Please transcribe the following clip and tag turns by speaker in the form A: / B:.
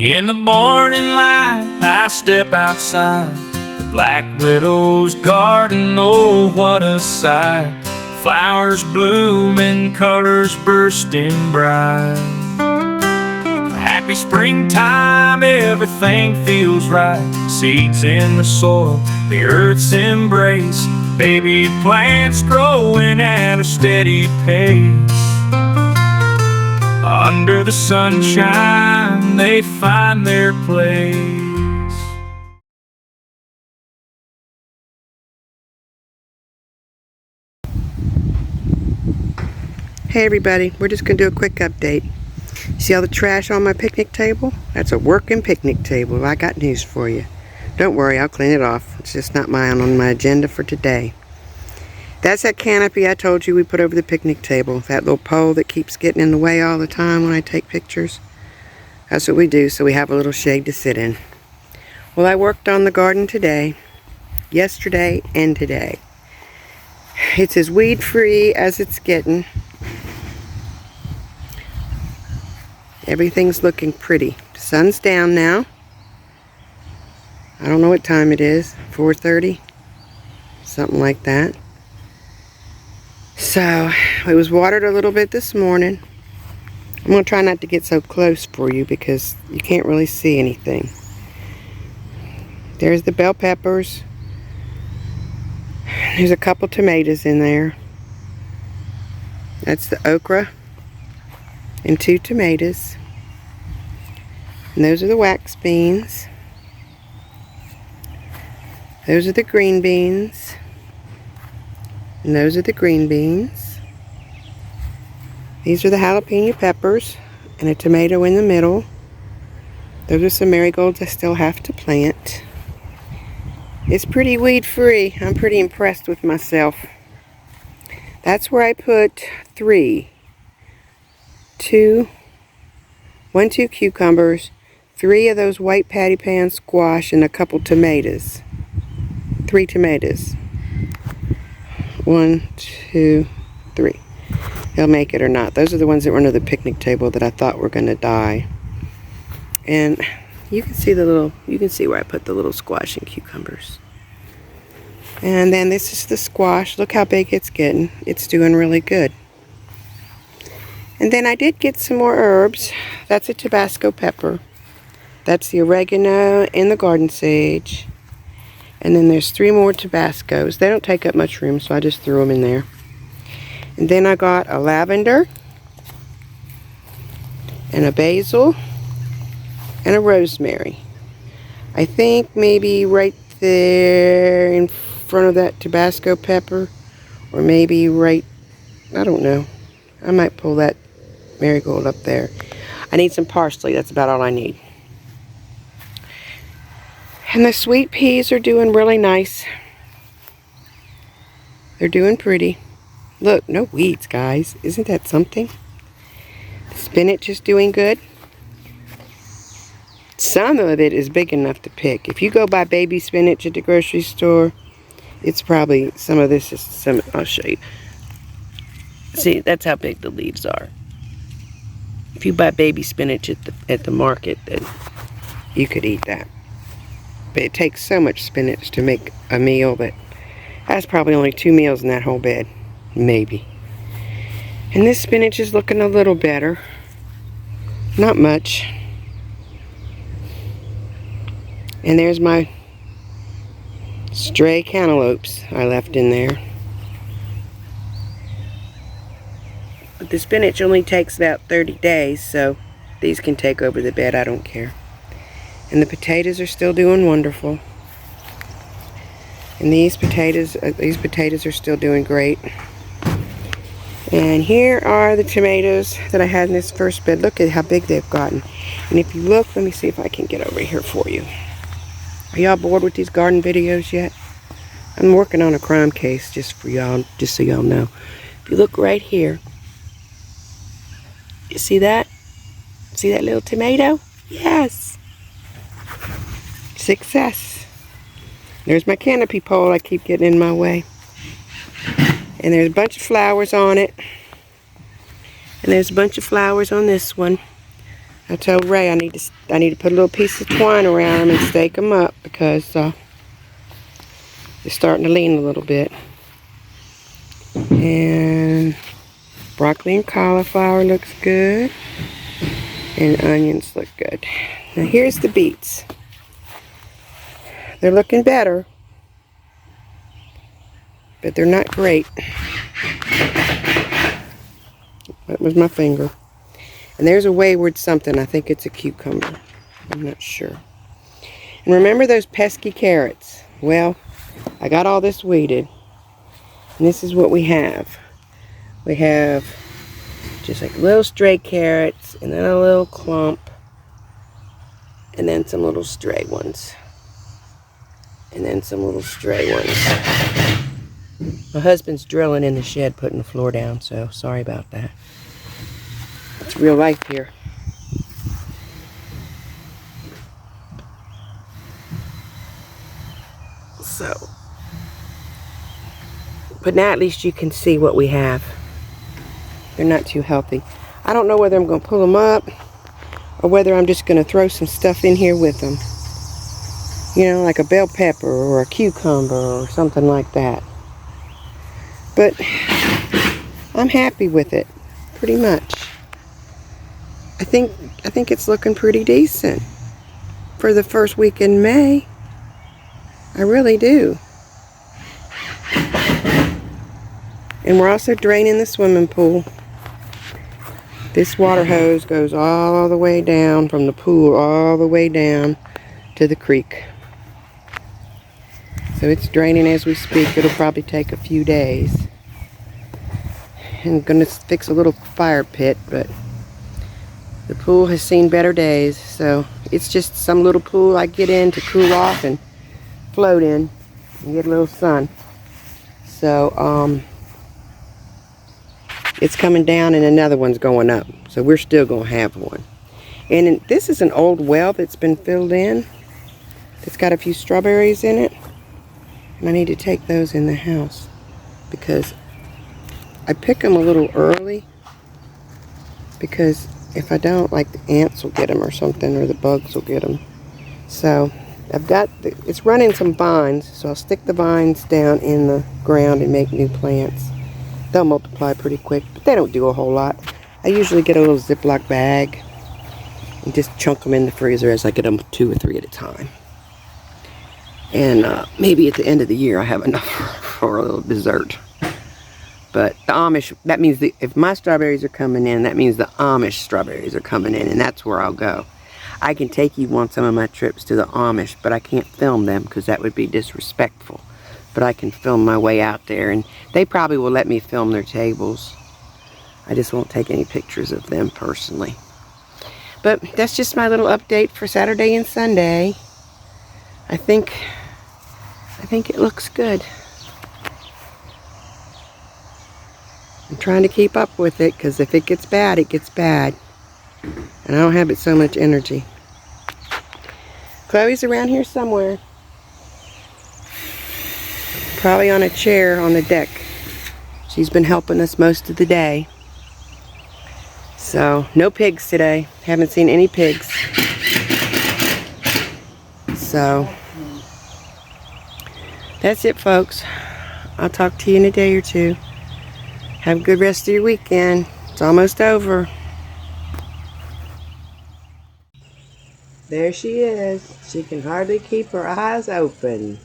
A: In the morning light, I step outside the Black Widow's garden. Oh, what a sight! Flowers blooming, colors bursting bright. Happy springtime, everything feels right. Seeds in the soil, the earth's embrace. Baby plants growing at a steady pace. Under the sunshine, they find their place.
B: Hey everybody, we're just going to do a quick update. See all the trash on my picnic table? That's a working picnic table. I got news for you. Don't worry, I'll clean it off. It's just not on my agenda for today. That's that canopy I told you we put over the picnic table. That little pole that keeps getting in the way all the time when I take pictures. That's what we do, so we have a little shade to sit in. Well, I worked on the garden today, yesterday, and today. It's as weed-free as it's getting. Everything's looking pretty. The sun's down now. I don't know what time it is, 4:30, something like that. So, it was watered a little bit this morning. I'm going to try not to get so close for you because you can't really see anything. There's the bell peppers. There's a couple tomatoes in there. That's the okra and 2 tomatoes. And those are the wax beans. Those are the green beans. And those are the green beans. These are the jalapeno peppers and a tomato in the middle. Those are some marigolds I still have to plant. It's pretty weed free. I'm pretty impressed with myself. That's where I put 1, 2 cucumbers, 3 of those white patty pan squash, and a couple tomatoes. 3 tomatoes. 1, 2, 3. They'll make it or not. Those are the ones that were under the picnic table that I thought were going to die. And you can see where I put the little squash and cucumbers. And then this is the squash. Look how big it's getting. It's doing really good. And then I did get some more herbs. That's a Tabasco pepper. That's the oregano and the garden sage. And then there's 3 more Tabascos. They don't take up much room, so I just threw them in there. And then I got a lavender, and a basil, and a rosemary. I think maybe right there in front of that Tabasco pepper, or maybe right, I don't know. I might pull that marigold up there. I need some parsley. That's about all I need. And the sweet peas are doing really nice. They're doing pretty. Look, no weeds, guys. Isn't that something? The spinach is doing good. Some of it is big enough to pick. If you go buy baby spinach at the grocery store, it's probably, some of this is some, I'll show you. See, that's how big the leaves are. If you buy baby spinach at the market, then you could eat that. But it takes so much spinach to make a meal that that's probably only 2 meals in that whole bed. Maybe. And this spinach is looking a little better. Not much. And there's my stray cantaloupes I left in there. But the spinach only takes about 30 days, so these can take over the bed. I don't care. And the potatoes are still doing wonderful. And these potatoes are still doing great. And here are the tomatoes that I had in this first bed. Look at how big they've gotten. And if you look, let me see if I can get over here for you. Are y'all bored with these garden videos yet? I'm working on a crime case just for y'all, just so y'all know. If you look right here, you see that? See that little tomato? Yes. Success. There's my canopy pole I keep getting in my way. And there's a bunch of flowers on it. And there's a bunch of flowers on this one. I told Ray I need to put a little piece of twine around them and stake them up because they're starting to lean a little bit. And broccoli and cauliflower looks good. And onions look good. Now here's the beets. They're looking better, but they're not great. That was my finger. And there's a wayward something. I think it's a cucumber. I'm not sure. And remember those pesky carrots? Well, I got all this weeded. And this is what we have. We have just like little stray carrots, and then a little clump, and then some little stray ones. And then some little stray ones. My husband's drilling in the shed, putting the floor down, so sorry about that. It's real life here. So, but now at least you can see what we have. They're not too healthy. I don't know whether I'm going to pull them up or whether I'm just going to throw some stuff in here with them. You know, like a bell pepper or a cucumber or something like that. But I'm happy with it, pretty much. I think it's looking pretty decent for the first week in May. I really do. And we're also draining the swimming pool. This water hose goes all the way down from the pool all the way down to the creek. So it's draining as we speak. It'll probably take a few days. I'm going to fix a little fire pit, but the pool has seen better days. So it's just some little pool I get in to cool off and float in and get a little sun. So it's coming down and another one's going up. So we're still going to have one. And this is an old well that's been filled in. It's got a few strawberries in it. And I need to take those in the house because I pick them a little early, because if I don't, like, the ants will get them or something, or the bugs will get them. So I've got, it's running some vines, so I'll stick the vines down in the ground and make new plants. They'll multiply pretty quick, but they don't do a whole lot. I usually get a little Ziploc bag and just chunk them in the freezer as I get them 2 or 3 at a time. And maybe at the end of the year I have enough for a little dessert. But the Amish, that means if my strawberries are coming in, that means the Amish strawberries are coming in, and that's where I'll go. I can take you on some of my trips to the Amish, but I can't film them because that would be disrespectful. But I can film my way out there, and they probably will let me film their tables. I just won't take any pictures of them personally. But that's just my little update for Saturday and Sunday. I think it looks good. I'm trying to keep up with it, because if it gets bad, it gets bad. And I don't have so much energy. Chloe's around here somewhere. Probably on a chair on the deck. She's been helping us most of the day. So, no pigs today. Haven't seen any pigs. So, that's it, folks. I'll talk to you in a day or two. Have a good rest of your weekend. It's almost over. There she is. She can hardly keep her eyes open.